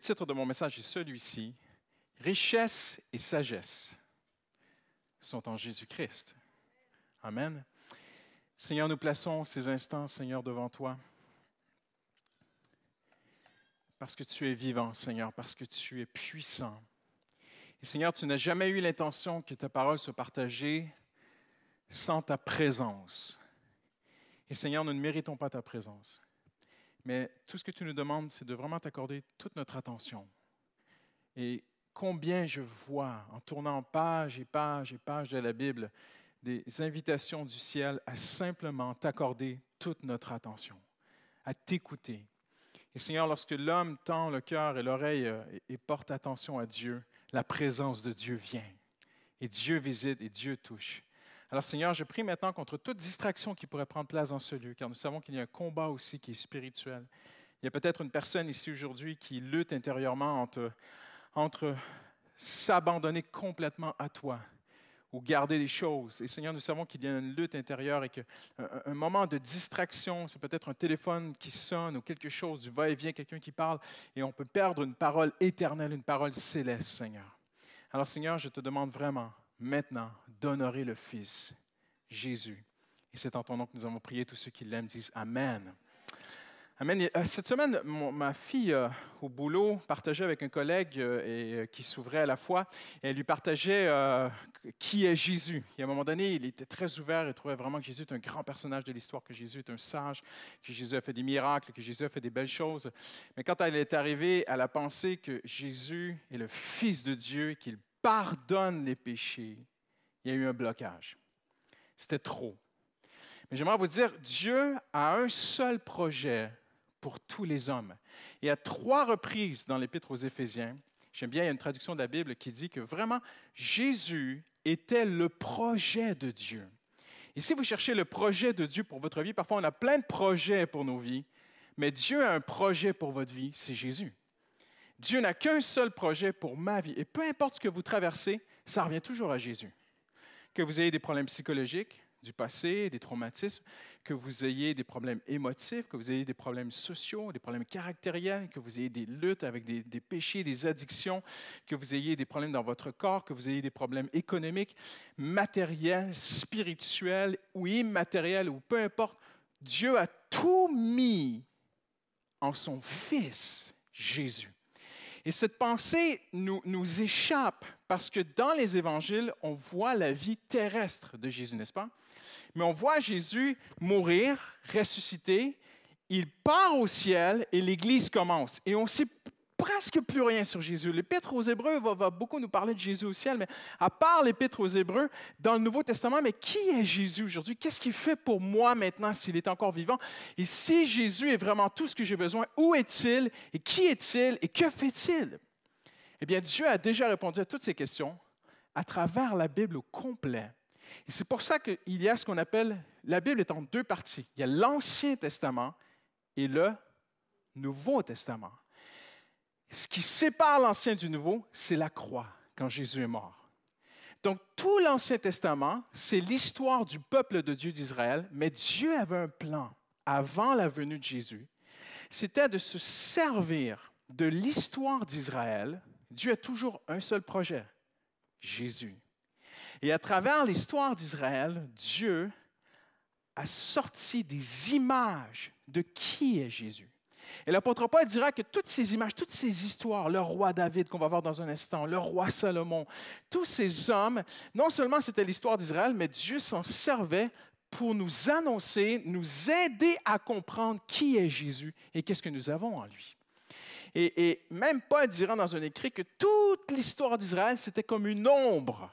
titre de mon message est celui-ci, Richesse et sagesse sont en Jésus-Christ. Amen. Seigneur, nous plaçons ces instants, Seigneur, devant toi. Parce que tu es vivant, Seigneur, parce que tu es puissant. Et Seigneur, tu n'as jamais eu l'intention que ta parole soit partagée sans ta présence. Et Seigneur, nous ne méritons pas ta présence. Mais tout ce que tu nous demandes, c'est de vraiment t'accorder toute notre attention. Et combien je vois, en tournant page et page et page de la Bible, des invitations du ciel à simplement t'accorder toute notre attention, à t'écouter. Et Seigneur, lorsque l'homme tend le cœur et l'oreille et porte attention à Dieu, la présence de Dieu vient. Et Dieu visite et Dieu touche. Alors Seigneur, je prie maintenant contre toute distraction qui pourrait prendre place dans ce lieu, car nous savons qu'il y a un combat aussi qui est spirituel. Il y a peut-être une personne ici aujourd'hui qui lutte intérieurement entre s'abandonner complètement à toi ou garder les choses. Et Seigneur, nous savons qu'il y a une lutte intérieure et qu'un moment de distraction, c'est peut-être un téléphone qui sonne ou quelque chose, du va-et-vient, quelqu'un qui parle, et on peut perdre une parole éternelle, une parole céleste, Seigneur. Alors Seigneur, je te demande vraiment, maintenant, d'honorer le Fils, Jésus. Et c'est en ton nom que nous avons prié. Tous ceux qui l'aiment disent Amen. Amen. Cette semaine, ma fille au boulot partageait avec un collègue qui s'ouvrait à la foi. Et elle lui partageait qui est Jésus. Et à un moment donné, il était très ouvert et trouvait vraiment que Jésus est un grand personnage de l'histoire, que Jésus est un sage, que Jésus a fait des miracles, que Jésus a fait des belles choses. Mais quand elle est arrivée à la pensée que Jésus est le Fils de Dieu, qu'il pardonne les péchés, il y a eu un blocage. C'était trop. Mais j'aimerais vous dire, Dieu a un seul projet pour tous les hommes. Et à 3 reprises dans l'Épître aux Éphésiens, j'aime bien, il y a une traduction de la Bible qui dit que vraiment, Jésus était le projet de Dieu. Et si vous cherchez le projet de Dieu pour votre vie, parfois on a plein de projets pour nos vies, mais Dieu a un projet pour votre vie, c'est Jésus. Dieu n'a qu'un seul projet pour ma vie. Et peu importe ce que vous traversez, ça revient toujours à Jésus. Que vous ayez des problèmes psychologiques, du passé, des traumatismes, que vous ayez des problèmes émotifs, que vous ayez des problèmes sociaux, des problèmes caractériels, que vous ayez des luttes avec des péchés, des addictions, que vous ayez des problèmes dans votre corps, que vous ayez des problèmes économiques, matériels, spirituels ou immatériels, ou peu importe, Dieu a tout mis en son Fils, Jésus. Et cette pensée nous échappe parce que dans les évangiles, on voit la vie terrestre de Jésus, n'est-ce pas? Mais on voit Jésus mourir, ressusciter, il part au ciel et l'Église commence. Et on ne sait presque plus rien sur Jésus. L'Épître aux Hébreux va beaucoup nous parler de Jésus au ciel, mais à part l'Épître aux Hébreux, dans le Nouveau Testament, mais qui est Jésus aujourd'hui? Qu'est-ce qu'il fait pour moi maintenant s'il est encore vivant? Et si Jésus est vraiment tout ce que j'ai besoin, où est-il? Et qui est-il? Et que fait-il? Eh bien, Dieu a déjà répondu à toutes ces questions à travers la Bible au complet. Et c'est pour ça qu'il y a ce qu'on appelle, la Bible est en 2 parties. Il y a l'Ancien Testament et le Nouveau Testament. Ce qui sépare l'Ancien du Nouveau, c'est la croix, quand Jésus est mort. Donc, tout l'Ancien Testament, c'est l'histoire du peuple de Dieu d'Israël, mais Dieu avait un plan avant la venue de Jésus. C'était de se servir de l'histoire d'Israël. Dieu a toujours un seul projet, Jésus. Et à travers l'histoire d'Israël, Dieu a sorti des images de qui est Jésus. Et l'apôtre Paul dira que toutes ces images, toutes ces histoires, le roi David qu'on va voir dans un instant, le roi Salomon, tous ces hommes, non seulement c'était l'histoire d'Israël, mais Dieu s'en servait pour nous annoncer, nous aider à comprendre qui est Jésus et qu'est-ce que nous avons en lui. Et même Paul dira dans un écrit que toute l'histoire d'Israël, c'était comme une ombre.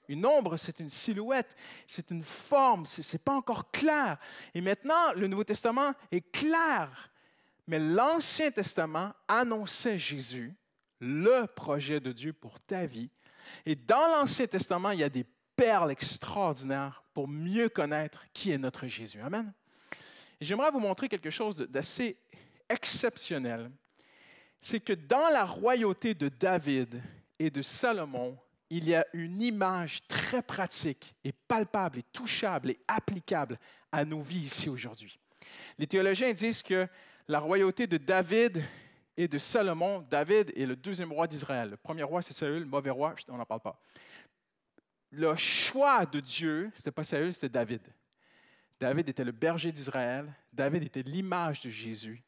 Une ombre, c'est une silhouette, c'est une forme, ce n'est pas encore clair. Et maintenant, le Nouveau Testament est clair. Mais l'Ancien Testament annonçait Jésus, le projet de Dieu pour ta vie. Et dans l'Ancien Testament, il y a des perles extraordinaires pour mieux connaître qui est notre Jésus. Amen. Et j'aimerais vous montrer quelque chose d'assez exceptionnel. C'est que dans la royauté de David et de Salomon, il y a une image très pratique et palpable et touchable et applicable à nos vies ici aujourd'hui. Les théologiens disent que la royauté de David et de Salomon. David est le deuxième roi d'Israël. Le premier roi, c'est Saül, le mauvais roi, on n'en parle pas. Le choix de Dieu, ce n'était pas Saül, c'était David. David était le berger d'Israël. David était l'image de Jésus,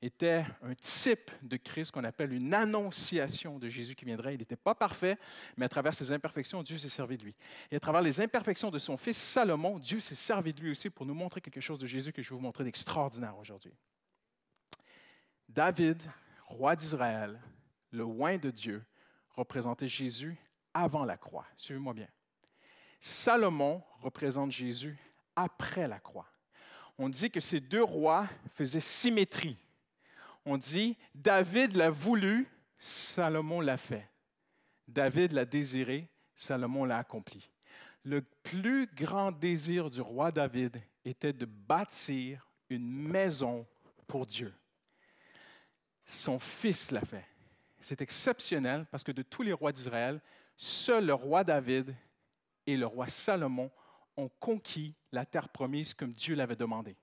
était un type de Christ qu'on appelle une annonciation de Jésus qui viendrait. Il n'était pas parfait, mais à travers ses imperfections, Dieu s'est servi de lui. Et à travers les imperfections de son fils Salomon, Dieu s'est servi de lui aussi pour nous montrer quelque chose de Jésus que je vais vous montrer d'extraordinaire aujourd'hui. David, roi d'Israël, le oint de Dieu, représentait Jésus avant la croix. Suivez-moi bien. Salomon représente Jésus après la croix. On dit que ces deux rois faisaient symétrie. On dit, David l'a voulu, Salomon l'a fait. David l'a désiré, Salomon l'a accompli. Le plus grand désir du roi David était de bâtir une maison pour Dieu. Son fils l'a fait. C'est exceptionnel parce que de tous les rois d'Israël, seul le roi David et le roi Salomon ont conquis la terre promise comme Dieu l'avait demandé.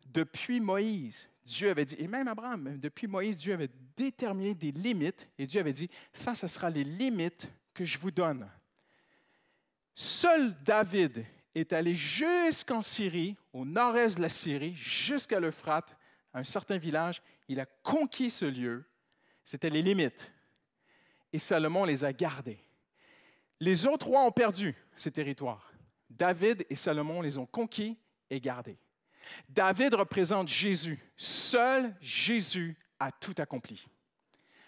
Depuis Moïse, Dieu avait dit, et même Abraham, depuis Moïse, Dieu avait déterminé des limites et Dieu avait dit, ça sera les limites que je vous donne. Seul David est allé jusqu'en Syrie, au nord-est de la Syrie, jusqu'à l'Euphrate, à un certain village. Il a conquis ce lieu. C'était les limites. Et Salomon les a gardées. Les autres rois ont perdu ces territoires. David et Salomon les ont conquis et gardés. David représente Jésus. Seul Jésus a tout accompli.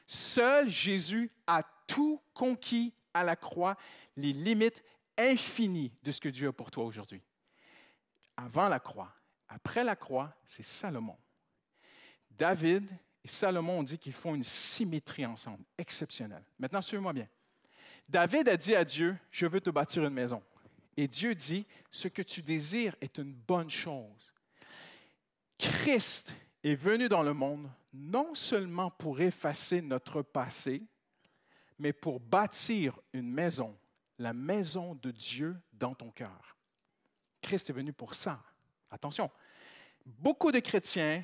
Seul Jésus a tout conquis à la croix, les limites infinies de ce que Dieu a pour toi aujourd'hui. Avant la croix, après la croix, c'est Salomon. David et Salomon ont dit qu'ils font une symétrie ensemble, exceptionnelle. Maintenant, suivez-moi bien. David a dit à Dieu, « Je veux te bâtir une maison. » Et Dieu dit, « Ce que tu désires est une bonne chose. » Christ est venu dans le monde non seulement pour effacer notre passé, mais pour bâtir une maison, la maison de Dieu dans ton cœur. Christ est venu pour ça. Attention, beaucoup de chrétiens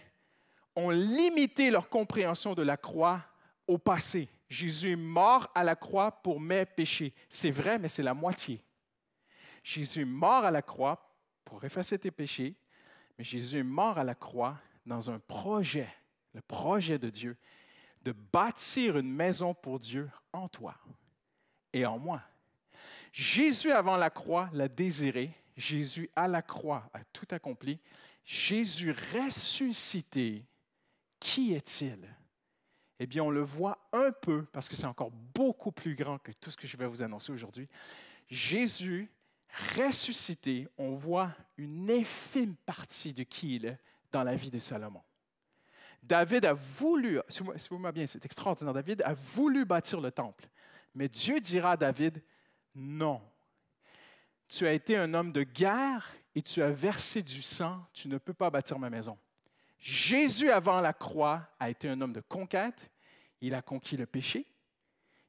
ont limité leur compréhension de la croix au passé. Jésus est mort à la croix pour mes péchés. C'est vrai, mais c'est la moitié. Jésus est mort à la croix pour effacer tes péchés, mais Jésus est mort à la croix dans un projet, le projet de Dieu, de bâtir une maison pour Dieu en toi et en moi. Jésus, avant la croix, l'a désiré. Jésus, à la croix, a tout accompli. Jésus ressuscité, qui est-il? Eh bien, on le voit un peu, parce que c'est encore beaucoup plus grand que tout ce que je vais vous annoncer aujourd'hui. Jésus ressuscité, on voit une infime partie de qui il est dans la vie de Salomon. David a voulu, suivez-moi bien, c'est extraordinaire, David a voulu bâtir le temple, mais Dieu dira à David, non, tu as été un homme de guerre et tu as versé du sang, tu ne peux pas bâtir ma maison. Jésus, avant la croix, a été un homme de conquête, il a conquis le péché,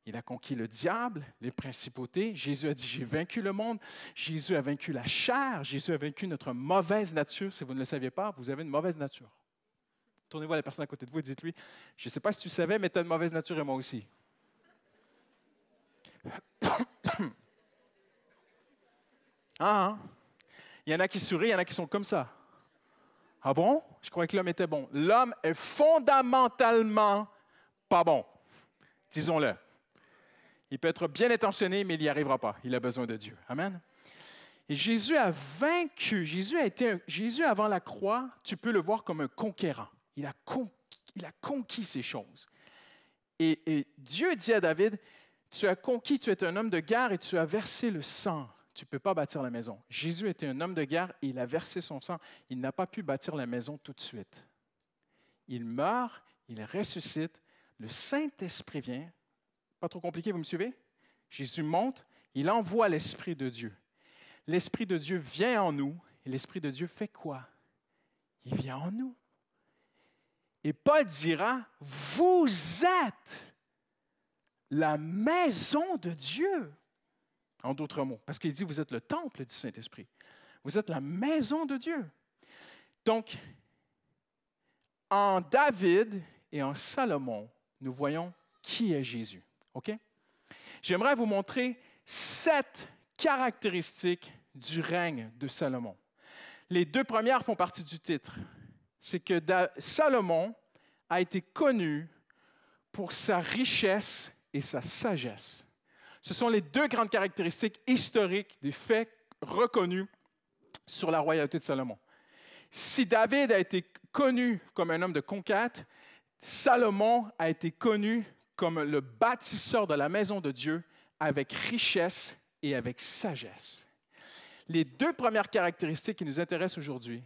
il a conquis le diable, les principautés. Jésus a dit, j'ai vaincu le monde. Jésus a vaincu la chair. Jésus a vaincu notre mauvaise nature. Si vous ne le saviez pas, vous avez une mauvaise nature. Tournez-vous à la personne à côté de vous et dites-lui, je ne sais pas si tu savais, mais tu as une mauvaise nature et moi aussi. Ah, hein? Il y en a qui sourient, il y en a qui sont comme ça. Ah bon? Je croyais que l'homme était bon. L'homme est fondamentalement pas bon. Disons-le. Il peut être bien intentionné, mais il n'y arrivera pas. Il a besoin de Dieu. Amen. Et Jésus a vaincu. Jésus, avant la croix, tu peux le voir comme un conquérant. Il a conquis ces choses. Et Dieu dit à David, tu as conquis, tu es un homme de guerre et tu as versé le sang. Tu ne peux pas bâtir la maison. Jésus était un homme de guerre et il a versé son sang. Il n'a pas pu bâtir la maison tout de suite. Il meurt, il ressuscite, le Saint-Esprit vient. Pas trop compliqué, vous me suivez? Jésus monte, il envoie l'Esprit de Dieu. L'Esprit de Dieu vient en nous et l'Esprit de Dieu fait quoi? Il vient en nous. Et Paul dira, vous êtes la maison de Dieu. En d'autres mots, parce qu'il dit, vous êtes le temple du Saint-Esprit. Vous êtes la maison de Dieu. Donc, en David et en Salomon, nous voyons qui est Jésus. OK? J'aimerais vous montrer 7 caractéristiques du règne de Salomon. Les 2 premières font partie du titre. C'est que Salomon a été connu pour sa richesse et sa sagesse. Ce sont les 2 grandes caractéristiques historiques des faits reconnus sur la royauté de Salomon. Si David a été connu comme un homme de conquête, Salomon a été connu comme le bâtisseur de la maison de Dieu avec richesse et avec sagesse. Les 2 premières caractéristiques qui nous intéressent aujourd'hui,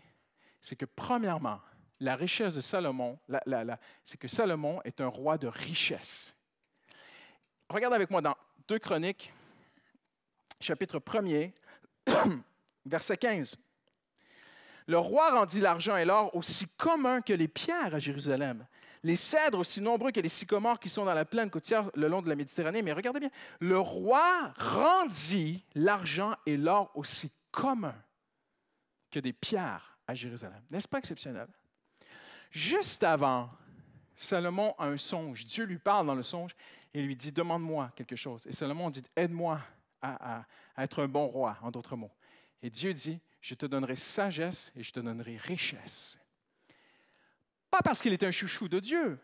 c'est que premièrement, la richesse de Salomon, c'est que Salomon est un roi de richesse. Regarde avec moi dans 2 Chroniques, chapitre 1er, verset 15. Le roi rendit l'argent et l'or aussi communs que les pierres à Jérusalem, les cèdres aussi nombreux que les sycomores qui sont dans la plaine côtière le long de la Méditerranée. Mais regardez bien, le roi rendit l'argent et l'or aussi communs que des pierres à Jérusalem. N'est-ce pas exceptionnel? Juste avant, Salomon a un songe. Dieu lui parle dans le songe et lui dit « Demande-moi quelque chose ». Et Salomon dit « Aide-moi à être un bon roi », en d'autres mots. Et Dieu dit « Je te donnerai sagesse et je te donnerai richesse ». Pas parce qu'il est un chouchou de Dieu,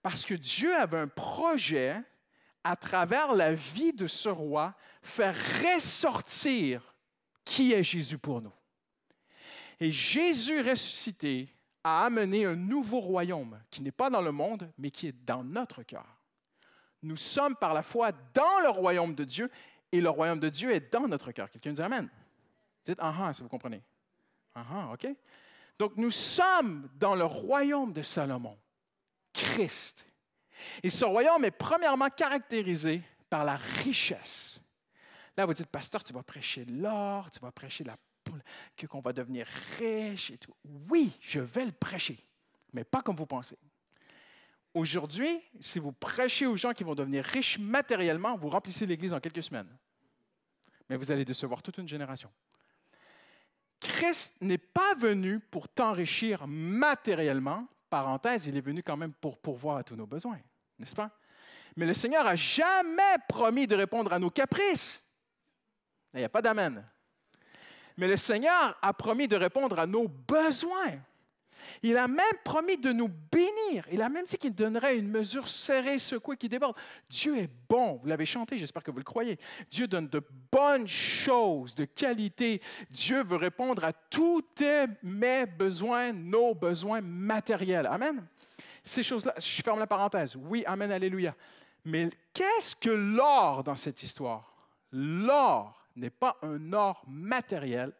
parce que Dieu avait un projet à travers la vie de ce roi, faire ressortir qui est Jésus pour nous. Et Jésus ressuscité a amené un nouveau royaume qui n'est pas dans le monde, mais qui est dans notre cœur. Nous sommes par la foi dans le royaume de Dieu et le royaume de Dieu est dans notre cœur. Quelqu'un dit Amen. Dites « Ah, si vous comprenez. » Ah, OK. Donc, nous sommes dans le royaume de Salomon, Christ. Et ce royaume est premièrement caractérisé par la richesse. Là, vous dites, pasteur, tu vas prêcher l'or, tu vas prêcher qu'on va devenir riche et tout. Oui, je vais le prêcher, mais pas comme vous pensez. Aujourd'hui, si vous prêchez aux gens qui vont devenir riches matériellement, vous remplissez l'Église en quelques semaines. Mais vous allez décevoir toute une génération. Christ n'est pas venu pour t'enrichir matériellement. Parenthèse, il est venu quand même pour pourvoir à tous nos besoins, n'est-ce pas? Mais le Seigneur n'a jamais promis de répondre à nos caprices. Il n'y a pas d'amen. Mais le Seigneur a promis de répondre à nos besoins. Il a même promis de nous bénir. Il a même dit qu'il donnerait une mesure serrée, secouée, qui déborde. Dieu est bon. Vous l'avez chanté, j'espère que vous le croyez. Dieu donne de bonnes choses, de qualité. Dieu veut répondre à tous mes besoins, nos besoins matériels. Amen. Ces choses-là, je ferme la parenthèse. Oui, amen, alléluia. Mais qu'est-ce que l'or dans cette histoire? L'or n'est pas un or matériel,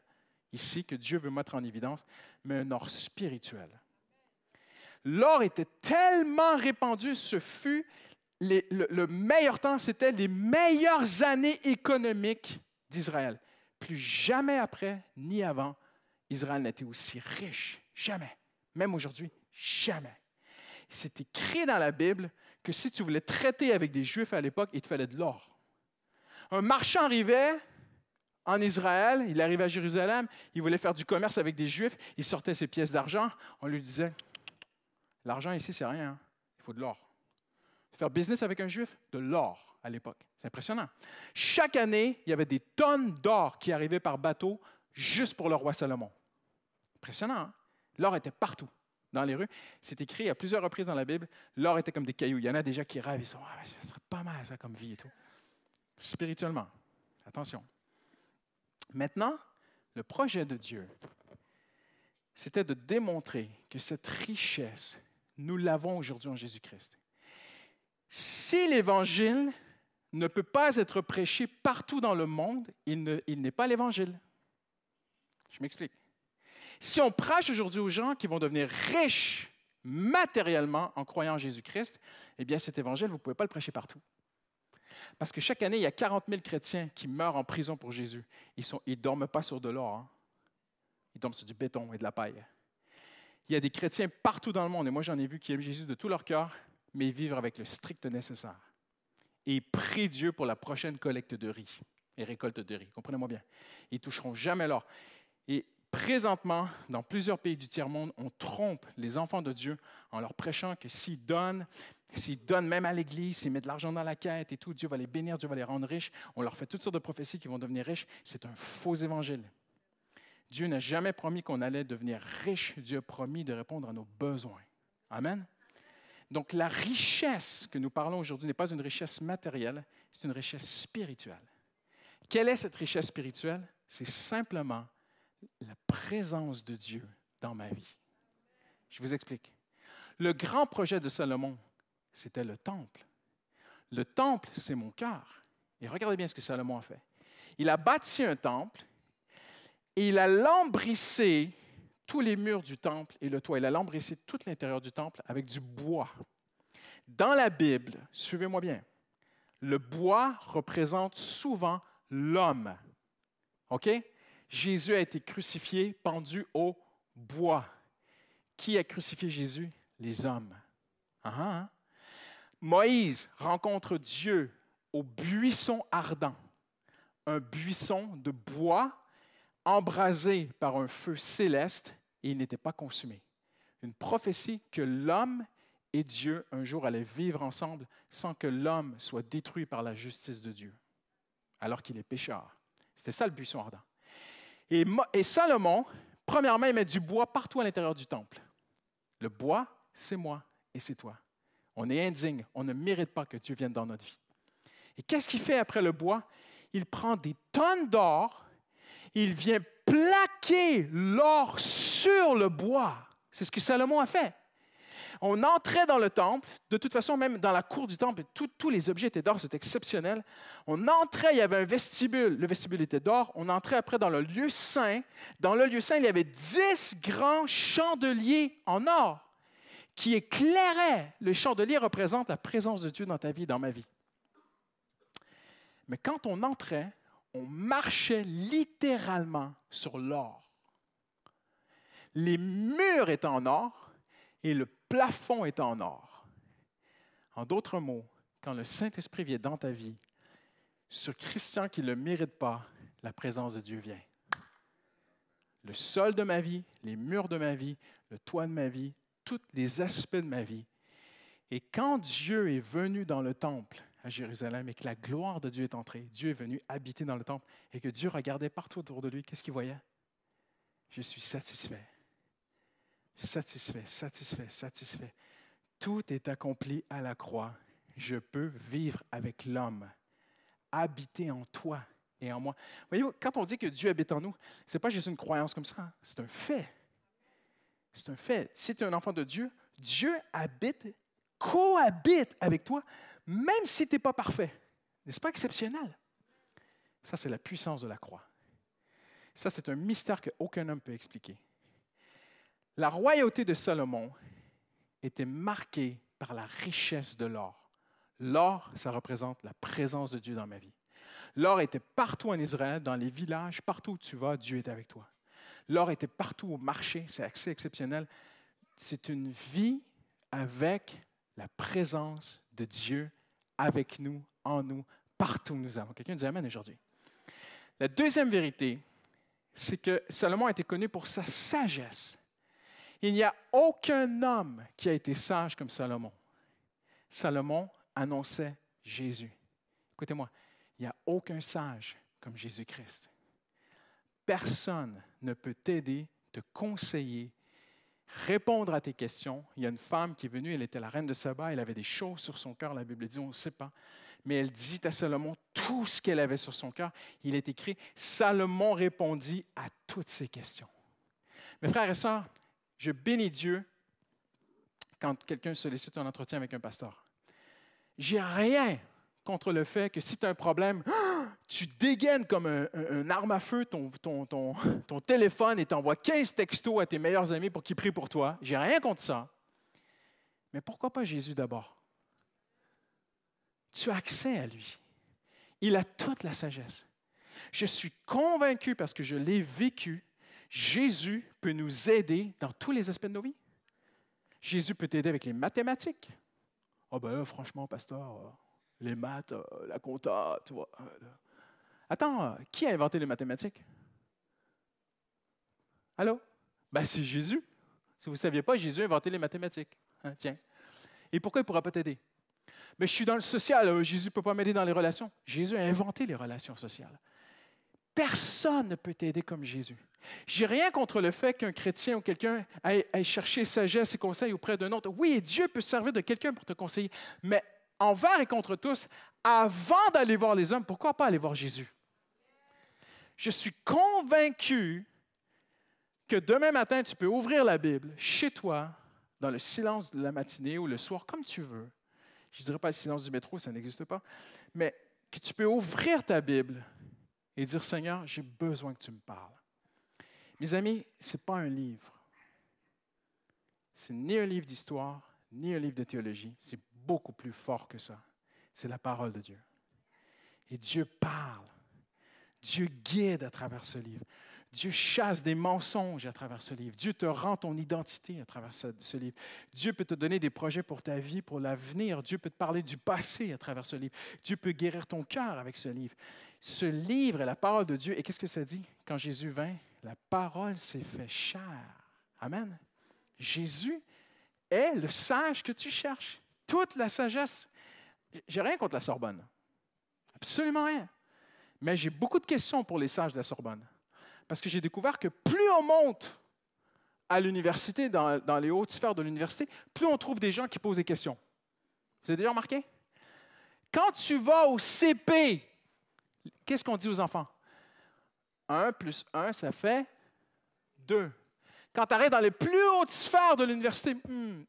ici, que Dieu veut mettre en évidence, mais un or spirituel. L'or était tellement répandu, ce fut le meilleur temps, c'était les meilleures années économiques d'Israël. Plus jamais après, ni avant, Israël n'était aussi riche. Jamais. Même aujourd'hui, jamais. C'est écrit dans la Bible que si tu voulais traiter avec des Juifs à l'époque, il te fallait de l'or. Un marchand arrivait en Israël, il arrivait à Jérusalem, il voulait faire du commerce avec des Juifs, il sortait ses pièces d'argent, on lui disait « L'argent ici, c'est rien, hein? Il faut de l'or. » Faire business avec un Juif, de l'or à l'époque. C'est impressionnant. Chaque année, il y avait des tonnes d'or qui arrivaient par bateau juste pour le roi Salomon. Impressionnant, hein? L'or était partout, dans les rues. C'est écrit à plusieurs reprises dans la Bible, l'or était comme des cailloux. Il y en a déjà qui rêvent, ils sont « Ah, ça serait pas mal ça comme vie et tout. » Spirituellement, attention. Maintenant, le projet de Dieu, c'était de démontrer que cette richesse, nous l'avons aujourd'hui en Jésus-Christ. Si l'Évangile ne peut pas être prêché partout dans le monde, il n'est pas l'Évangile. Je m'explique. Si on prêche aujourd'hui aux gens qui vont devenir riches matériellement en croyant en Jésus-Christ, eh bien cet Évangile, vous ne pouvez pas le prêcher partout. Parce que chaque année, il y a 40 000 chrétiens qui meurent en prison pour Jésus. Ils ne dorment pas sur de l'or. Hein? Ils dorment sur du béton et de la paille. Il y a des chrétiens partout dans le monde, et moi j'en ai vu qui aiment Jésus de tout leur cœur, mais ils vivent avec le strict nécessaire. Et ils prient Dieu pour la prochaine collecte de riz et récolte de riz. Comprenez-moi bien. Ils ne toucheront jamais l'or. Et présentement, dans plusieurs pays du tiers-monde, on trompe les enfants de Dieu en leur prêchant que s'ils donnent même à l'Église, s'ils mettent de l'argent dans la quête et tout, Dieu va les bénir, Dieu va les rendre riches. On leur fait toutes sortes de prophéties qui vont devenir riches. C'est un faux évangile. Dieu n'a jamais promis qu'on allait devenir riche. Dieu a promis de répondre à nos besoins. Amen. Donc, la richesse que nous parlons aujourd'hui n'est pas une richesse matérielle, c'est une richesse spirituelle. Quelle est cette richesse spirituelle? C'est simplement la présence de Dieu dans ma vie. Je vous explique. Le grand projet de Salomon, c'était le temple. Le temple, c'est mon cœur. Et regardez bien ce que Salomon a fait. Il a bâti un temple et il a lambrissé tous les murs du temple et le toit. Il a lambrissé tout l'intérieur du temple avec du bois. Dans la Bible, suivez-moi bien, le bois représente souvent l'homme. OK? Jésus a été crucifié, pendu au bois. Qui a crucifié Jésus? Les hommes. Moïse rencontre Dieu au buisson ardent, un buisson de bois embrasé par un feu céleste et il n'était pas consumé. Une prophétie que l'homme et Dieu un jour allaient vivre ensemble sans que l'homme soit détruit par la justice de Dieu, alors qu'il est pécheur. C'était ça le buisson ardent. Et Salomon, premièrement, il met du bois partout à l'intérieur du temple. Le bois, c'est moi et c'est toi. On est indigne, on ne mérite pas que Dieu vienne dans notre vie. Et qu'est-ce qu'il fait après le bois? Il prend des tonnes d'or, il vient plaquer l'or sur le bois. C'est ce que Salomon a fait. On entrait dans le temple, de toute façon, même dans la cour du temple, tous les objets étaient d'or, c'était exceptionnel. On entrait, il y avait un vestibule, le vestibule était d'or. On entrait après dans le lieu saint. Dans le lieu saint, il y avait 10 grands chandeliers en or qui éclairaient. Le chandelier représente la présence de Dieu dans ta vie, dans ma vie. Mais quand on entrait, on marchait littéralement sur l'or. Les murs étaient en or et le plafond est en or. En d'autres mots, quand le Saint-Esprit vient dans ta vie, ce Christian qui ne le mérite pas, la présence de Dieu vient. Le sol de ma vie, les murs de ma vie, le toit de ma vie, tous les aspects de ma vie. Et quand Dieu est venu dans le temple à Jérusalem et que la gloire de Dieu est entrée, Dieu est venu habiter dans le temple et que Dieu regardait partout autour de lui, qu'est-ce qu'il voyait? Je suis satisfait. Satisfait, satisfait, satisfait. Tout est accompli à la croix. Je peux vivre avec l'homme, habiter en toi et en moi. Voyez-vous, quand on dit que Dieu habite en nous, ce n'est pas juste une croyance comme ça, c'est un fait. C'est un fait. Si tu es un enfant de Dieu, Dieu habite, cohabite avec toi, même si tu n'es pas parfait. N'est-ce pas exceptionnel? Ça, c'est la puissance de la croix. Ça, c'est un mystère qu'aucun homme peut expliquer. La royauté de Salomon était marquée par la richesse de l'or. L'or, ça représente la présence de Dieu dans ma vie. L'or était partout en Israël, dans les villages, partout où tu vas, Dieu est avec toi. L'or était partout au marché, c'est assez exceptionnel. C'est une vie avec la présence de Dieu avec nous, en nous, partout où nous allons. Quelqu'un dit Amen aujourd'hui. La deuxième vérité, c'est que Salomon a été connu pour sa sagesse. Il n'y a aucun homme qui a été sage comme Salomon. Salomon annonçait Jésus. Écoutez-moi, il n'y a aucun sage comme Jésus-Christ. Personne ne peut t'aider, te conseiller, répondre à tes questions. Il y a une femme qui est venue, elle était la reine de Saba, elle avait des choses sur son cœur, la Bible dit, on ne sait pas. Mais elle dit à Salomon tout ce qu'elle avait sur son cœur. Il est écrit, Salomon répondit à toutes ces questions. Mes frères et sœurs, je bénis Dieu quand quelqu'un sollicite un entretien avec un pasteur. J'ai rien contre le fait que si tu as un problème, tu dégaines comme un arme à feu ton téléphone et tu envoies 15 textos à tes meilleurs amis pour qu'ils prient pour toi. J'ai rien contre ça. Mais pourquoi pas Jésus d'abord? Tu as accès à lui. Il a toute la sagesse. Je suis convaincu parce que je l'ai vécu. Jésus peut nous aider dans tous les aspects de nos vies. Jésus peut t'aider avec les mathématiques. Ah ben là, franchement, pasteur, les maths, la compta, tu vois. Attends, qui a inventé les mathématiques? Allô? Ben, c'est Jésus. Si vous ne saviez pas, Jésus a inventé les mathématiques. Hein, tiens. Et pourquoi il ne pourra pas t'aider? Mais je suis dans le social, Jésus ne peut pas m'aider dans les relations. Jésus a inventé les relations sociales. Personne ne peut t'aider comme Jésus. Je n'ai rien contre le fait qu'un chrétien ou quelqu'un aille chercher sagesse et conseils auprès d'un autre. Oui, Dieu peut se servir de quelqu'un pour te conseiller, mais envers et contre tous, avant d'aller voir les hommes, pourquoi pas aller voir Jésus? Je suis convaincu que demain matin, tu peux ouvrir la Bible chez toi, dans le silence de la matinée ou le soir, comme tu veux. Je ne dirais pas le silence du métro, ça n'existe pas, mais que tu peux ouvrir ta Bible et dire, Seigneur, j'ai besoin que tu me parles. Mes amis, ce n'est pas un livre. Ce n'est ni un livre d'histoire, ni un livre de théologie. C'est beaucoup plus fort que ça. C'est la parole de Dieu. Et Dieu parle. Dieu guide à travers ce livre. Dieu chasse des mensonges à travers ce livre. Dieu te rend ton identité à travers ce livre. Dieu peut te donner des projets pour ta vie, pour l'avenir. Dieu peut te parler du passé à travers ce livre. Dieu peut guérir ton cœur avec ce livre. Ce livre est la parole de Dieu. Et qu'est-ce que ça dit? Quand Jésus vint, la parole s'est fait chair. Amen. Jésus est le sage que tu cherches. Toute la sagesse. J'ai rien contre la Sorbonne. Absolument rien. Mais j'ai beaucoup de questions pour les sages de la Sorbonne. Parce que j'ai découvert que plus on monte à l'université, dans les hautes sphères de l'université, plus on trouve des gens qui posent des questions. Vous avez déjà remarqué? Quand tu vas au CP, qu'est-ce qu'on dit aux enfants? 1 plus 1, ça fait 2. Quand tu arrives dans les plus hautes sphères de l'université,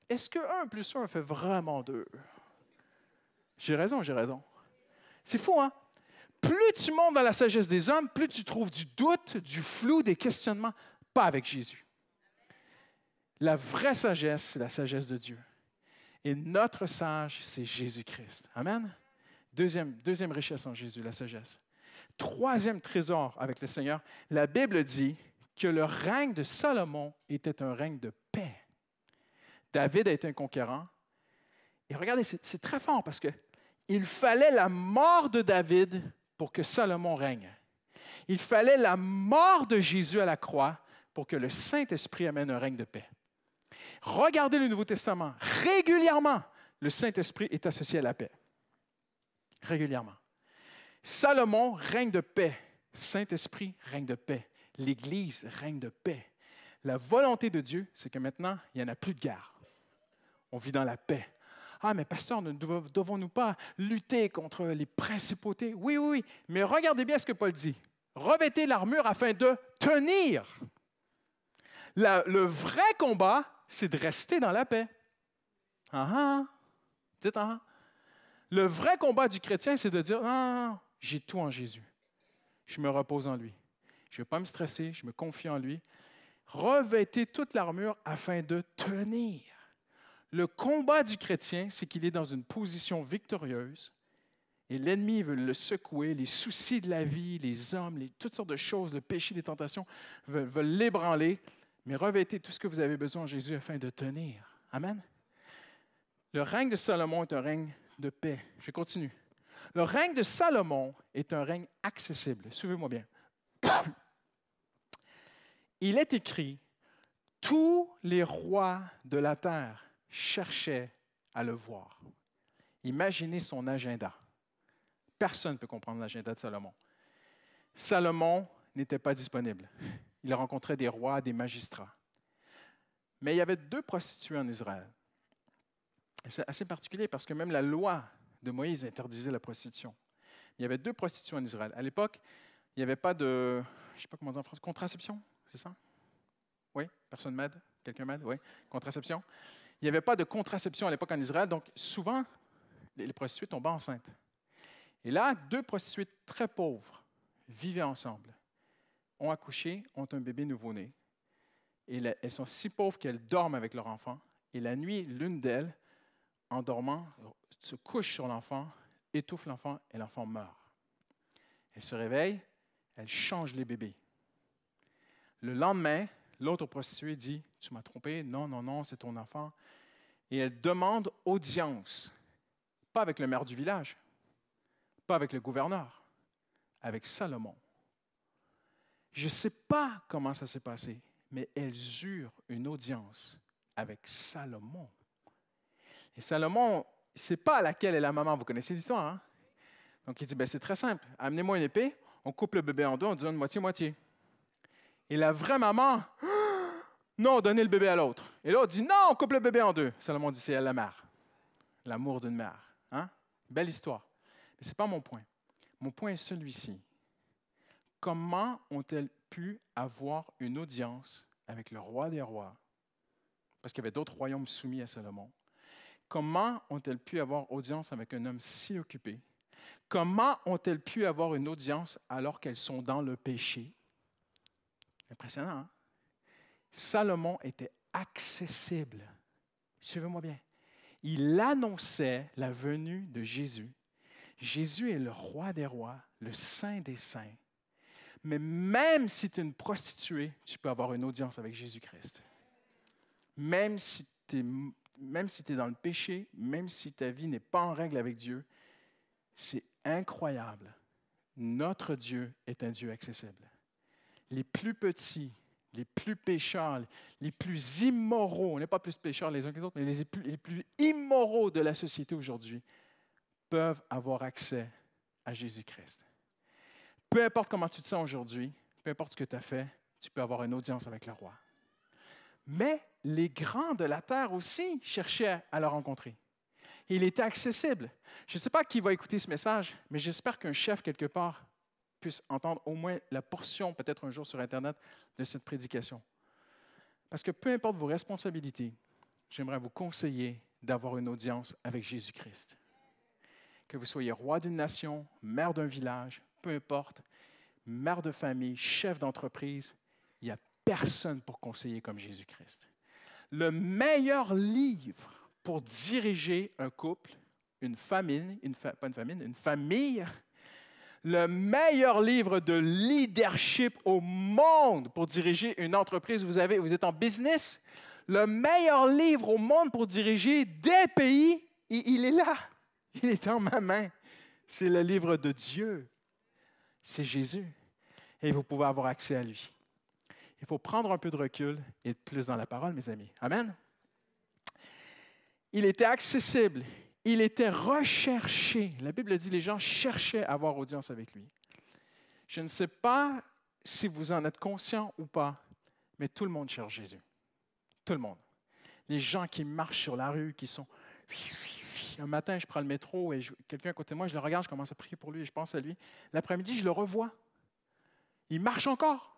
est-ce que 1 plus 1 fait vraiment 2? J'ai raison, j'ai raison. C'est fou, hein? Plus tu montes dans la sagesse des hommes, plus tu trouves du doute, du flou, des questionnements. Pas avec Jésus. La vraie sagesse, c'est la sagesse de Dieu. Et notre sage, c'est Jésus-Christ. Amen? Deuxième richesse en Jésus, la sagesse. Troisième trésor avec le Seigneur, la Bible dit que le règne de Salomon était un règne de paix. David a été un conquérant. Et regardez, c'est très fort parce qu'il fallait la mort de David pour que Salomon règne. Il fallait la mort de Jésus à la croix pour que le Saint-Esprit amène un règne de paix. Regardez le Nouveau Testament. Régulièrement, le Saint-Esprit est associé à la paix. Régulièrement. Salomon règne de paix. Saint-Esprit règne de paix. L'Église règne de paix. La volonté de Dieu, c'est que maintenant, il n'y en a plus de guerre. On vit dans la paix. Ah, mais pasteur, ne devons-nous pas lutter contre les principautés? Oui, oui, oui. Mais regardez bien ce que Paul dit. Revêtez l'armure afin de tenir. Le vrai combat, c'est de rester dans la paix. Dites ah. Le vrai combat du chrétien, c'est de dire, non, j'ai tout en Jésus. Je me repose en lui. Je ne vais pas me stresser, je me confie en lui. Revêtez toute l'armure afin de tenir. Le combat du chrétien, c'est qu'il est dans une position victorieuse et l'ennemi veut le secouer, les soucis de la vie, les hommes, toutes sortes de choses, le péché, les tentations, veulent l'ébranler, mais revêtez tout ce que vous avez besoin en Jésus afin de tenir. Amen. Le règne de Salomon est un règne de paix. Je continue. Le règne de Salomon est un règne accessible. Suivez-moi bien. Il est écrit, tous les rois de la terre cherchait à le voir. Imaginez son agenda. Personne ne peut comprendre l'agenda de Salomon. Salomon n'était pas disponible. Il rencontrait des rois, des magistrats. Mais il y avait 2 prostituées en Israël. C'est assez particulier parce que même la loi de Moïse interdisait la prostitution. Il y avait 2 prostituées en Israël. À l'époque, il n'y avait pas de, je ne sais pas comment dire en français, contraception, c'est ça? Oui? Personne m'aide? Quelqu'un m'aide? Oui? Contraception? Il n'y avait pas de contraception à l'époque en Israël, donc souvent, les prostituées tombaient enceintes. Et là, 2 prostituées très pauvres vivaient ensemble, ont accouché, ont un bébé nouveau-né. Et elles sont si pauvres qu'elles dorment avec leur enfant. Et la nuit, l'une d'elles, en dormant, se couche sur l'enfant, étouffe l'enfant et l'enfant meurt. Elle se réveille, elle change les bébés. Le lendemain, l'autre prostituée dit, « Tu m'as trompé, non, non, non, c'est ton enfant. » Et elle demande audience, pas avec le maire du village, pas avec le gouverneur, avec Salomon. Je ne sais pas comment ça s'est passé, mais elles eurent une audience avec Salomon. Et Salomon, il ne sait pas laquelle est la maman. Vous connaissez l'histoire, hein? Donc, il dit, c'est très simple. Amenez-moi une épée, on coupe le bébé en deux, on donne moitié-moitié. Et la vraie maman, non, donnez le bébé à l'autre. Et l'autre dit, non, on coupe le bébé en deux. Salomon dit, c'est elle la mère. L'amour d'une mère. Hein? Belle histoire. Mais ce n'est pas mon point. Mon point est celui-ci. Comment ont-elles pu avoir une audience avec le roi des rois? Parce qu'il y avait d'autres royaumes soumis à Salomon. Comment ont-elles pu avoir audience avec un homme si occupé? Comment ont-elles pu avoir une audience alors qu'elles sont dans le péché? Impressionnant, hein? Salomon était accessible. Suivez-moi bien. Il annonçait la venue de Jésus. Jésus est le roi des rois, le saint des saints. Mais même si tu es une prostituée, tu peux avoir une audience avec Jésus-Christ. Même si tu es dans le péché, même si ta vie n'est pas en règle avec Dieu, c'est incroyable. Notre Dieu est un Dieu accessible. Les plus petits, les plus pécheurs, les plus immoraux, on n'est pas plus pécheurs les uns que les autres, mais les plus immoraux de la société aujourd'hui peuvent avoir accès à Jésus-Christ. Peu importe comment tu te sens aujourd'hui, peu importe ce que tu as fait, tu peux avoir une audience avec le roi. Mais les grands de la terre aussi cherchaient à le rencontrer. Il était accessible. Je ne sais pas qui va écouter ce message, mais j'espère qu'un chef quelque part puisse entendre au moins la portion, peut-être un jour sur Internet, de cette prédication. Parce que peu importe vos responsabilités, j'aimerais vous conseiller d'avoir une audience avec Jésus-Christ. Que vous soyez roi d'une nation, maire d'un village, peu importe, mère de famille, chef d'entreprise, il n'y a personne pour conseiller comme Jésus-Christ. Le meilleur livre pour diriger un couple, une famille, le meilleur livre de leadership au monde pour diriger une entreprise, vous êtes en business, le meilleur livre au monde pour diriger des pays, il est là, il est dans ma main. C'est le livre de Dieu. C'est Jésus. Et vous pouvez avoir accès à lui. Il faut prendre un peu de recul et être plus dans la parole, mes amis. Amen. Il était accessible. Il était recherché. La Bible dit que les gens cherchaient à avoir audience avec lui. Je ne sais pas si vous en êtes conscient ou pas, mais tout le monde cherche Jésus. Tout le monde. Les gens qui marchent sur la rue, qui sont... Un matin, je prends le métro et quelqu'un à côté de moi, je le regarde, je commence à prier pour lui et je pense à lui. L'après-midi, je le revois. Il marche encore.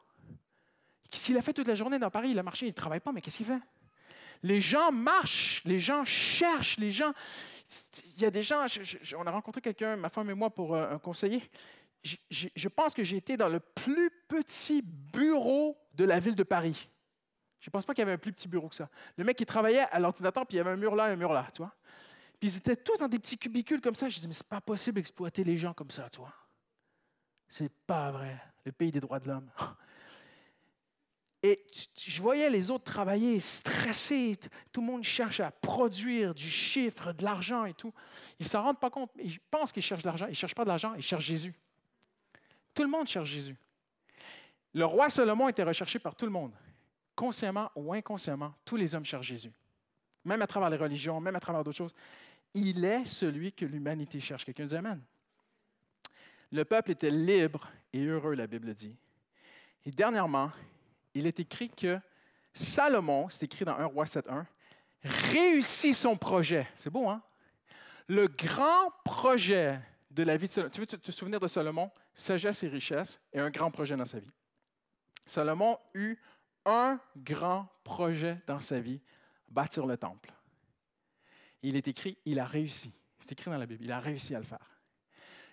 Qu'est-ce qu'il a fait toute la journée dans Paris? Il a marché, il ne travaille pas, mais qu'est-ce qu'il fait? Les gens marchent, les gens cherchent, les gens... Il y a des gens... on a rencontré quelqu'un, ma femme et moi, pour un conseiller. Je pense que j'ai été dans le plus petit bureau de la ville de Paris. Je ne pense pas qu'il y avait un plus petit bureau que ça. Le mec, il travaillait à l'ordinateur, puis il y avait un mur là, tu vois. Puis ils étaient tous dans des petits cubicules comme ça. Je disais, mais c'est pas possible d'exploiter les gens comme ça, toi. C'est pas vrai. Le pays des droits de l'homme. Et je voyais les autres travailler, stressés. Tout le monde cherche à produire du chiffre, de l'argent et tout. Ils ne s'en rendent pas compte. Ils pensent qu'ils cherchent de l'argent. Ils ne cherchent pas de l'argent, ils cherchent Jésus. Tout le monde cherche Jésus. Le roi Salomon était recherché par tout le monde. Consciemment ou inconsciemment, tous les hommes cherchent Jésus. Même à travers les religions, même à travers d'autres choses. Il est celui que l'humanité cherche. Quelqu'un dit Amen. Le peuple était libre et heureux, la Bible dit. Et dernièrement, il est écrit que Salomon, c'est écrit dans 1 Roi 7.1, réussit son projet. C'est beau, hein? Le grand projet de la vie de Salomon. Tu veux te souvenir de Salomon? Sagesse et richesse et un grand projet dans sa vie. Salomon eut un grand projet dans sa vie, bâtir le temple. Il est écrit, il a réussi. C'est écrit dans la Bible, il a réussi à le faire.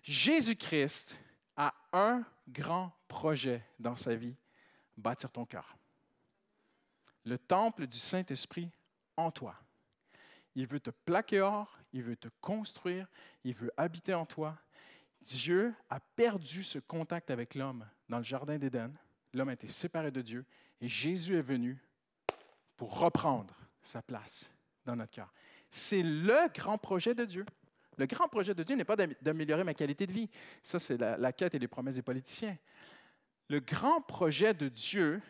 Jésus-Christ a un grand projet dans sa vie, bâtir ton cœur. Le temple du Saint-Esprit en toi. Il veut te plaquer hors, il veut te construire, il veut habiter en toi. Dieu a perdu ce contact avec l'homme dans le jardin d'Éden. L'homme a été séparé de Dieu et Jésus est venu pour reprendre sa place dans notre cœur. C'est le grand projet de Dieu. Le grand projet de Dieu n'est pas d'améliorer ma qualité de vie. Ça, c'est la quête et les promesses des politiciens. Le grand projet de Dieu,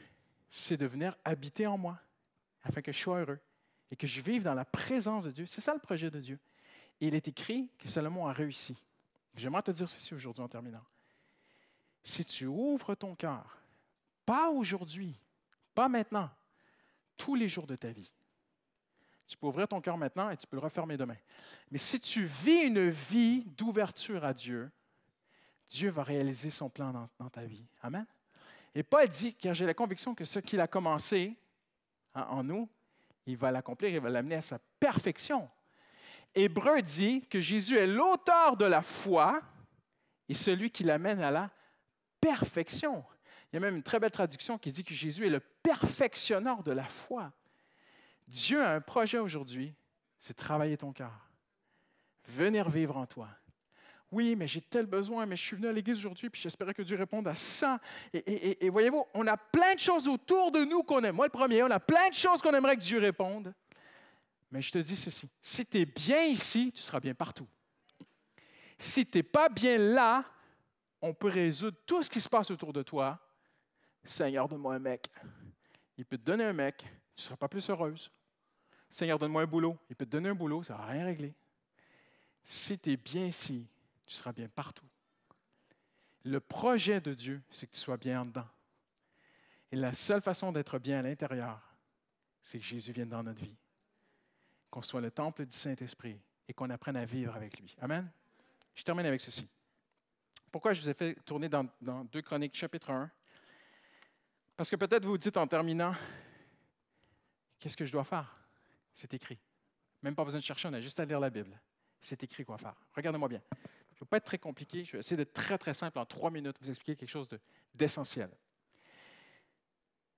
c'est de venir habiter en moi, afin que je sois heureux et que je vive dans la présence de Dieu. C'est ça le projet de Dieu. Et il est écrit que Salomon a réussi. J'aimerais te dire ceci aujourd'hui en terminant. Si tu ouvres ton cœur, pas aujourd'hui, pas maintenant, tous les jours de ta vie, tu peux ouvrir ton cœur maintenant et tu peux le refermer demain. Mais si tu vis une vie d'ouverture à Dieu, Dieu va réaliser son plan dans ta vie. Amen. Et Paul dit, car j'ai la conviction que ce qu'il a commencé en nous, il va l'accomplir, il va l'amener à sa perfection. Hébreu dit que Jésus est l'auteur de la foi et celui qui l'amène à la perfection. Il y a même une très belle traduction qui dit que Jésus est le perfectionneur de la foi. Dieu a un projet aujourd'hui, c'est travailler ton cœur, venir vivre en toi. Oui, mais j'ai tel besoin, mais je suis venu à l'Église aujourd'hui, puis j'espérais que Dieu réponde à ça. Et voyez-vous, on a plein de choses autour de nous qu'on aime. Moi, le premier, on a plein de choses qu'on aimerait que Dieu réponde. Mais je te dis ceci, si tu es bien ici, tu seras bien partout. Si tu n'es pas bien là, on peut résoudre tout ce qui se passe autour de toi. Seigneur, donne-moi un mec. Il peut te donner un mec, tu ne seras pas plus heureuse. Seigneur, donne-moi un boulot. Il peut te donner un boulot, ça ne va rien régler. Si tu es bien ici, tu seras bien partout. Le projet de Dieu, c'est que tu sois bien en dedans. Et la seule façon d'être bien à l'intérieur, c'est que Jésus vienne dans notre vie. Qu'on soit le temple du Saint-Esprit et qu'on apprenne à vivre avec lui. Amen. Je termine avec ceci. Pourquoi je vous ai fait tourner dans 2 Chroniques, chapitre 1? Parce que peut-être vous vous dites en terminant, qu'est-ce que je dois faire? C'est écrit. Même pas besoin de chercher, on a juste à lire la Bible. C'est écrit quoi faire. Regardez-moi bien. Je ne vais pas être très compliqué, je vais essayer d'être très, très simple en 3 minutes, vous expliquer quelque chose d'essentiel.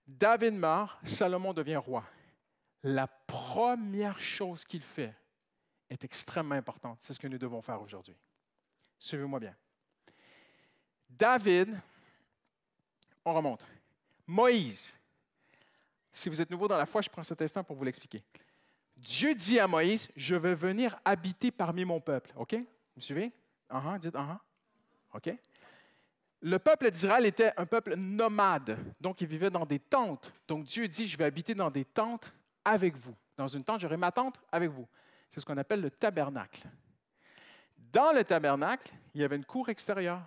David meurt, Salomon devient roi. La première chose qu'il fait est extrêmement importante. C'est ce que nous devons faire aujourd'hui. Suivez-moi bien. David, on remonte. Moïse. Si vous êtes nouveau dans la foi, je prends cet instant pour vous l'expliquer. Dieu dit à Moïse, je vais venir habiter parmi mon peuple. OK? Vous suivez? Dites OK? Le peuple d'Israël était un peuple nomade. Donc, il vivait dans des tentes. Donc, Dieu dit, je vais habiter dans des tentes avec vous. Dans une tente, j'aurai ma tente avec vous. C'est ce qu'on appelle le tabernacle. Dans le tabernacle, il y avait une cour extérieure.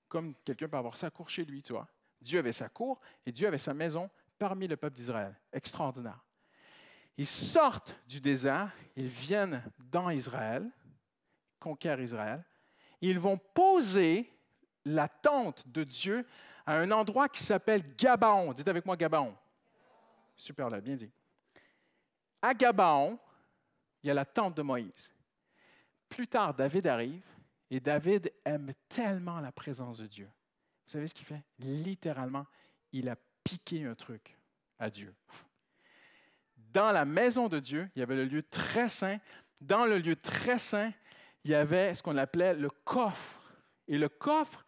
Comme quelqu'un peut avoir sa cour chez lui, tu vois. Dieu avait sa cour et Dieu avait sa maison parmi le peuple d'Israël. Extraordinaire. Ils sortent du désert, ils viennent dans Israël, conquièrent Israël, et ils vont poser la tente de Dieu à un endroit qui s'appelle Gabaon. Dites avec moi Gabaon. Super là, bien dit. À Gabaon, il y a la tente de Moïse. Plus tard, David arrive et David aime tellement la présence de Dieu. Vous savez ce qu'il fait? Littéralement, il a piqué un truc à Dieu. Dans la maison de Dieu, il y avait le lieu très saint. Dans le lieu très saint, il y avait ce qu'on appelait le coffre. Et le coffre,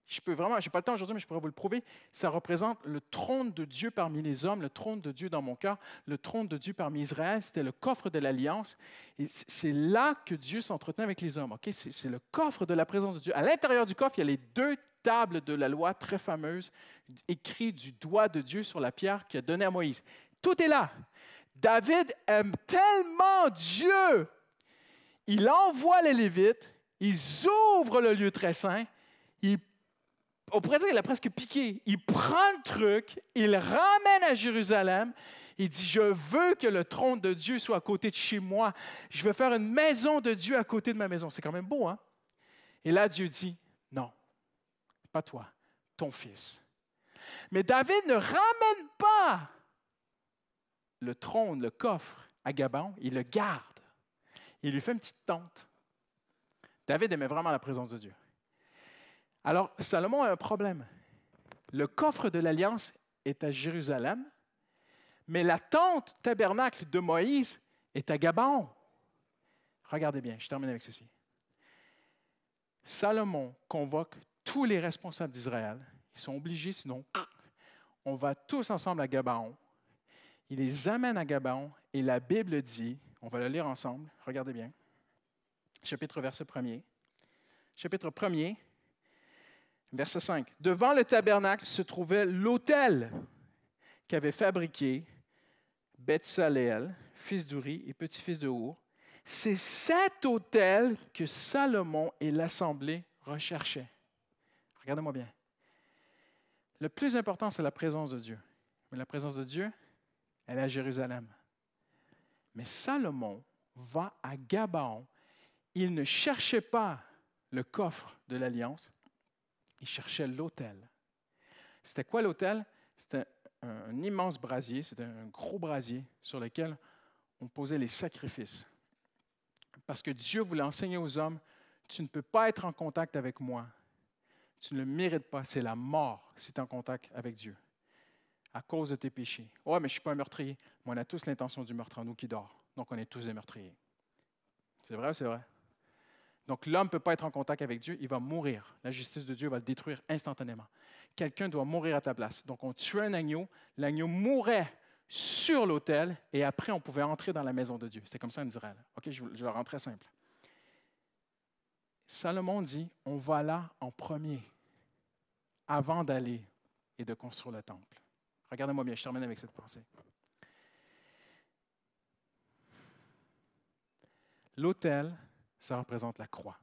je n'ai pas le temps aujourd'hui, mais je pourrais vous le prouver, ça représente le trône de Dieu parmi les hommes, le trône de Dieu dans mon cœur, le trône de Dieu parmi Israël. C'était le coffre de l'Alliance. Et c'est là que Dieu s'entretenait avec les hommes. Okay? C'est le coffre de la présence de Dieu. À l'intérieur du coffre, il y a les 2 tables de la loi très fameuses, écrites du doigt de Dieu sur la pierre qu'il a donnée à Moïse. Tout est là. David aime tellement Dieu. Il envoie les Lévites, ils ouvrent le lieu très saint, on pourrait dire qu'il a presque piqué. Il prend le truc, il le ramène à Jérusalem, il dit, je veux que le trône de Dieu soit à côté de chez moi. Je veux faire une maison de Dieu à côté de ma maison. C'est quand même beau, hein? Et là, Dieu dit, non, pas toi, ton fils. Mais David ne ramène pas le trône, le coffre à Gabaon, il le garde. Il lui fait une petite tente. David aimait vraiment la présence de Dieu. Alors, Salomon a un problème. Le coffre de l'Alliance est à Jérusalem, mais la tente tabernacle de Moïse est à Gabaon. Regardez bien, je termine avec ceci. Salomon convoque tous les responsables d'Israël. Ils sont obligés, sinon, on va tous ensemble à Gabaon. Il les amène à Gabaon et la Bible dit, on va le lire ensemble, regardez bien, verset 1er. Chapitre 1er, verset 5. Devant le tabernacle se trouvait l'autel qu'avait fabriqué Beth-Saléel, fils d'Uri et petit-fils de Our. C'est cet autel que Salomon et l'Assemblée recherchaient. Regardez-moi bien. Le plus important, c'est la présence de Dieu. Mais la présence de Dieu, elle est à Jérusalem. Mais Salomon va à Gabaon. Il ne cherchait pas le coffre de l'Alliance, il cherchait l'autel. C'était quoi l'autel? C'était un immense brasier, c'était un gros brasier sur lequel on posait les sacrifices. Parce que Dieu voulait enseigner aux hommes, tu ne peux pas être en contact avec moi. Tu ne le mérites pas, c'est la mort si tu es en contact avec Dieu, à cause de tes péchés. « Oh, mais je ne suis pas un meurtrier. » Mais on a tous l'intention du meurtre en nous qui dort, donc on est tous des meurtriers. C'est vrai ou c'est vrai? Donc l'homme ne peut pas être en contact avec Dieu, il va mourir. La justice de Dieu va le détruire instantanément. Quelqu'un doit mourir à ta place. Donc on tuait un agneau, l'agneau mourait sur l'autel et après on pouvait entrer dans la maison de Dieu. C'était comme ça en Israël. OK, je le rends très simple. Salomon dit, on va là en premier, avant d'aller et de construire le temple. Regardez-moi bien, je termine avec cette pensée. L'autel, ça représente la croix.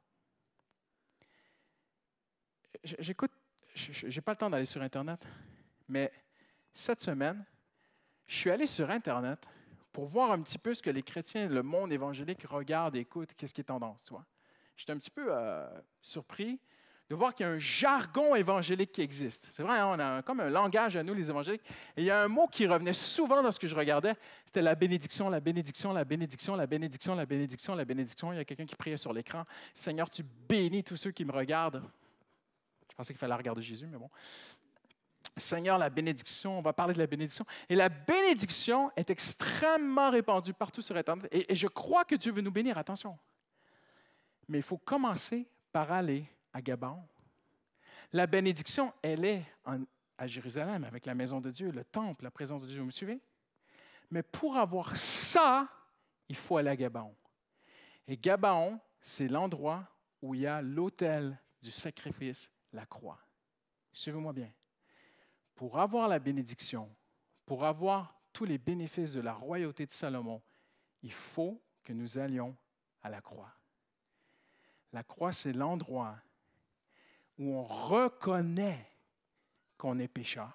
J'écoute, je n'ai pas le temps d'aller sur Internet, mais cette semaine, je suis allé sur Internet pour voir un petit peu ce que les chrétiens, le monde évangélique regardent, écoutent, qu'est-ce qui est tendance, tu vois. J'étais un petit peu surpris de voir qu'il y a un jargon évangélique qui existe. C'est vrai, hein, on a comme un langage à nous, les évangéliques. Et il y a un mot qui revenait souvent dans ce que je regardais, c'était la bénédiction, la bénédiction, la bénédiction, la bénédiction, la bénédiction, la bénédiction. Il y a quelqu'un qui priait sur l'écran. « Seigneur, tu bénis tous ceux qui me regardent. » Je pensais qu'il fallait regarder Jésus, mais bon. « Seigneur, la bénédiction, on va parler de la bénédiction. » Et la bénédiction est extrêmement répandue partout sur Internet. Et je crois que Dieu veut nous bénir, attention. Mais il faut commencer par aller à Gabaon. La bénédiction, elle est à Jérusalem, avec la maison de Dieu, le temple, la présence de Dieu, vous me suivez? Mais pour avoir ça, il faut aller à Gabaon. Et Gabaon, c'est l'endroit où il y a l'autel du sacrifice, la croix. Suivez-moi bien. Pour avoir la bénédiction, pour avoir tous les bénéfices de la royauté de Salomon, il faut que nous allions à la croix. La croix, c'est l'endroit où on reconnaît qu'on est pécheur.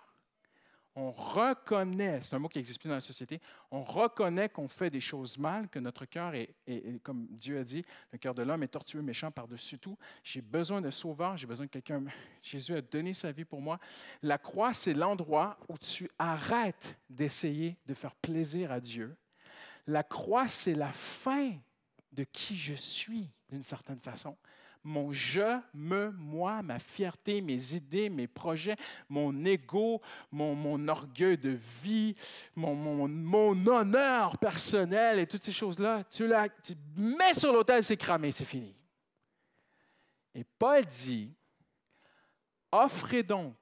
On reconnaît, c'est un mot qui n'existe plus dans la société, on reconnaît qu'on fait des choses mal, que notre cœur est, comme Dieu a dit, le cœur de l'homme est tortueux, méchant par-dessus tout. J'ai besoin de sauveur, j'ai besoin de quelqu'un. Jésus a donné sa vie pour moi. La croix, c'est l'endroit où tu arrêtes d'essayer de faire plaisir à Dieu. La croix, c'est la fin de qui je suis, d'une certaine façon. Mon je, moi, ma fierté, mes idées, mes projets, mon ego, mon orgueil de vie, mon honneur personnel et toutes ces choses-là, tu mets sur l'autel, c'est cramé, c'est fini. Et Paul dit, offrez donc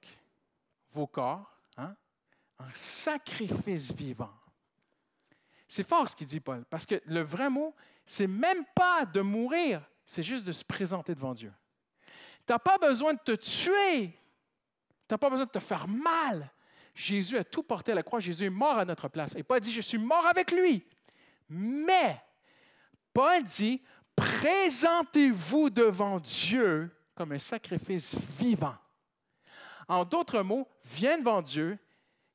vos corps en sacrifice vivant. C'est fort ce qu'il dit Paul, parce que le vrai mot, c'est même pas de mourir, c'est juste de se présenter devant Dieu. Tu n'as pas besoin de te tuer. Tu n'as pas besoin de te faire mal. Jésus a tout porté à la croix. Jésus est mort à notre place. Et Paul dit, je suis mort avec lui. Mais, Paul dit, présentez-vous devant Dieu comme un sacrifice vivant. En d'autres mots, viens devant Dieu,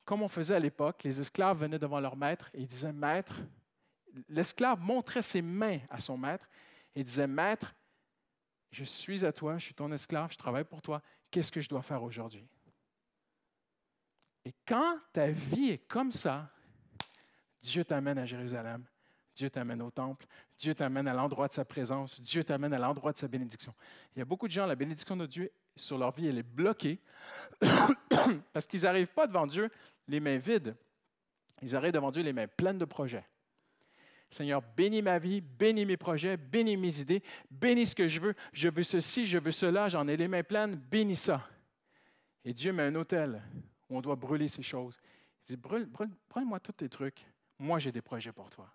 comme on faisait à l'époque. Les esclaves venaient devant leur maître et ils disaient, maître, l'esclave montrait ses mains à son maître et disait, maître, je suis à toi, je suis ton esclave, je travaille pour toi, qu'est-ce que je dois faire aujourd'hui? Et quand ta vie est comme ça, Dieu t'amène à Jérusalem, Dieu t'amène au temple, Dieu t'amène à l'endroit de sa présence, Dieu t'amène à l'endroit de sa bénédiction. Il y a beaucoup de gens, la bénédiction de Dieu sur leur vie, elle est bloquée parce qu'ils n'arrivent pas devant Dieu les mains vides, ils arrivent devant Dieu les mains pleines de projets. Seigneur, bénis ma vie, bénis mes projets, bénis mes idées, bénis ce que je veux ceci, je veux cela, j'en ai les mains pleines, bénis ça. Et Dieu met un autel où on doit brûler ces choses. Il dit, brûle-moi tous tes trucs, moi j'ai des projets pour toi.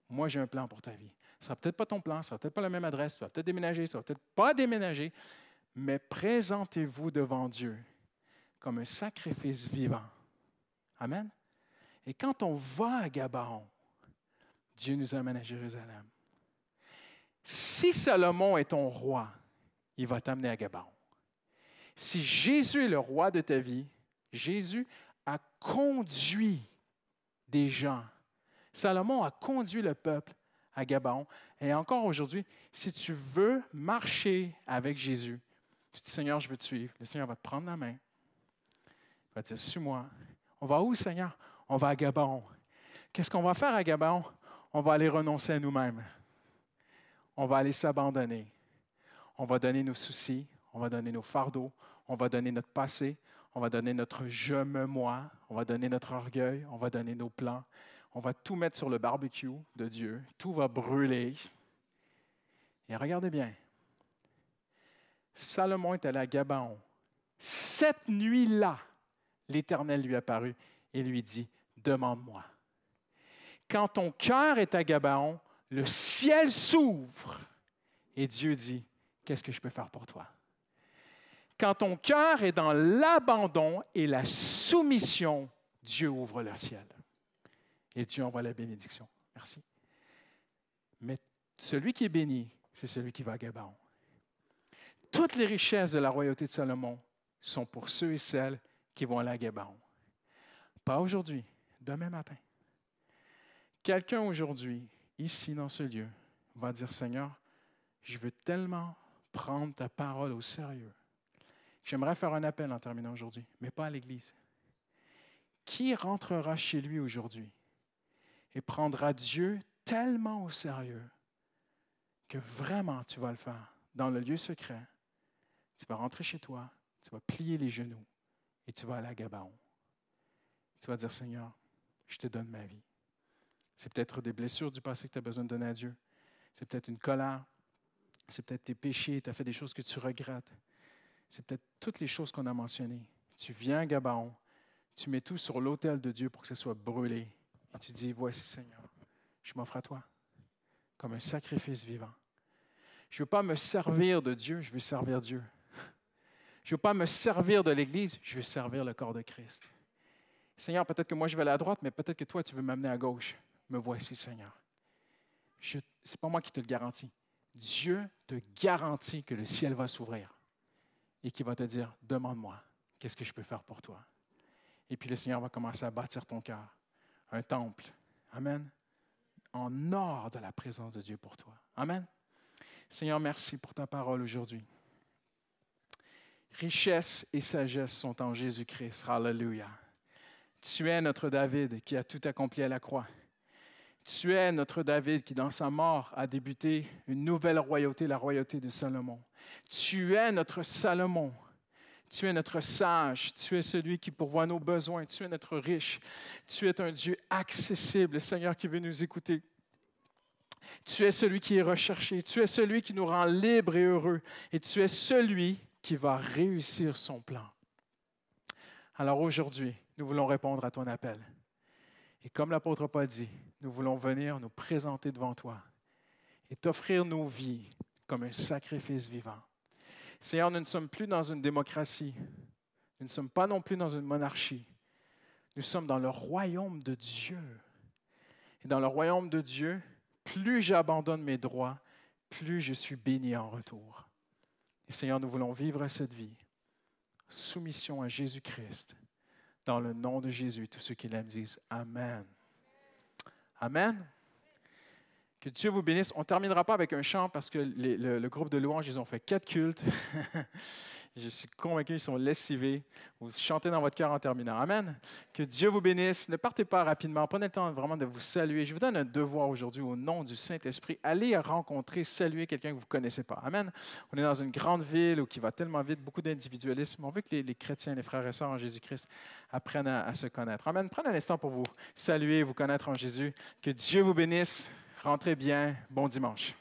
Moi j'ai un plan pour ta vie. Ce ne sera peut-être pas ton plan, ce ne sera peut-être pas la même adresse, tu vas peut-être déménager, tu ne vas peut-être pas déménager, mais présentez-vous devant Dieu comme un sacrifice vivant. Amen. Et quand on va à Gabaon, Dieu nous amène à Jérusalem. Si Salomon est ton roi, il va t'amener à Gabaon. Si Jésus est le roi de ta vie, Jésus a conduit des gens. Salomon a conduit le peuple à Gabaon. Et encore aujourd'hui, si tu veux marcher avec Jésus, tu dis, Seigneur, je veux te suivre. Le Seigneur va te prendre la main. Il va te dire, suis-moi. On va où, Seigneur? On va à Gabaon. Qu'est-ce qu'on va faire à Gabaon? On va aller renoncer à nous-mêmes. On va aller s'abandonner. On va donner nos soucis, on va donner nos fardeaux, on va donner notre passé, on va donner notre je me moi, on va donner notre orgueil, on va donner nos plans. On va tout mettre sur le barbecue de Dieu. Tout va brûler. Et regardez bien. Salomon est allé à Gabaon. Cette nuit-là, l'Éternel lui apparut et lui dit, « Demande-moi. » Quand ton cœur est à Gabaon, le ciel s'ouvre et Dieu dit, « Qu'est-ce que je peux faire pour toi? » Quand ton cœur est dans l'abandon et la soumission, Dieu ouvre le ciel. Et Dieu envoie la bénédiction. Merci. Mais celui qui est béni, c'est celui qui va à Gabaon. Toutes les richesses de la royauté de Salomon sont pour ceux et celles qui vont aller à Gabaon. Pas aujourd'hui, demain matin. Quelqu'un aujourd'hui, ici dans ce lieu, va dire, Seigneur, je veux tellement prendre ta parole au sérieux. J'aimerais faire un appel en terminant aujourd'hui, mais pas à l'Église. Qui rentrera chez lui aujourd'hui et prendra Dieu tellement au sérieux que vraiment tu vas le faire dans le lieu secret? Tu vas rentrer chez toi, tu vas plier les genoux et tu vas aller à Gabaon. Tu vas dire, Seigneur, je te donne ma vie. C'est peut-être des blessures du passé que tu as besoin de donner à Dieu. C'est peut-être une colère. C'est peut-être tes péchés, tu as fait des choses que tu regrettes. C'est peut-être toutes les choses qu'on a mentionnées. Tu viens à Gabaon, tu mets tout sur l'autel de Dieu pour que ce soit brûlé. Et tu dis, voici Seigneur, je m'offre à toi comme un sacrifice vivant. Je ne veux pas me servir de Dieu, je veux servir Dieu. Je ne veux pas me servir de l'Église, je veux servir le corps de Christ. Seigneur, peut-être que moi je vais aller à droite, mais peut-être que toi tu veux m'amener à gauche. Me voici Seigneur. Ce n'est pas moi qui te le garantis. Dieu te garantit que le ciel va s'ouvrir et qu'il va te dire, demande-moi, qu'est-ce que je peux faire pour toi? Et puis le Seigneur va commencer à bâtir ton cœur, un temple, amen, en or de la présence de Dieu pour toi. Amen. Seigneur, merci pour ta parole aujourd'hui. Richesse et sagesse sont en Jésus-Christ. Alléluia. Tu es notre David qui a tout accompli à la croix. Tu es notre David qui, dans sa mort, a débuté une nouvelle royauté, la royauté de Salomon. Tu es notre Salomon. Tu es notre sage. Tu es celui qui pourvoit nos besoins. Tu es notre riche. Tu es un Dieu accessible, Seigneur, qui veut nous écouter. Tu es celui qui est recherché. Tu es celui qui nous rend libres et heureux. Et tu es celui qui va réussir son plan. Alors aujourd'hui, nous voulons répondre à ton appel. Et comme l'apôtre Paul dit, nous voulons venir nous présenter devant toi et t'offrir nos vies comme un sacrifice vivant. Seigneur, nous ne sommes plus dans une démocratie. Nous ne sommes pas non plus dans une monarchie. Nous sommes dans le royaume de Dieu. Et dans le royaume de Dieu, plus j'abandonne mes droits, plus je suis béni en retour. Et Seigneur, nous voulons vivre cette vie, soumission à Jésus-Christ. Dans le nom de Jésus, tous ceux qui l'aiment disent Amen. Amen. Que Dieu vous bénisse. On ne terminera pas avec un chant parce que le groupe de louanges, ils ont fait 4 cultes. Je suis convaincu qu'ils sont lessivés. Vous chantez dans votre cœur en terminant. Amen. Que Dieu vous bénisse. Ne partez pas rapidement. Prenez le temps vraiment de vous saluer. Je vous donne un devoir aujourd'hui au nom du Saint-Esprit. Allez rencontrer, saluer quelqu'un que vous ne connaissez pas. Amen. On est dans une grande ville où qui va tellement vite, beaucoup d'individualisme. On veut que les chrétiens, les frères et sœurs en Jésus-Christ apprennent à se connaître. Amen. Prenez un instant pour vous saluer, vous connaître en Jésus. Que Dieu vous bénisse. Rentrez bien. Bon dimanche.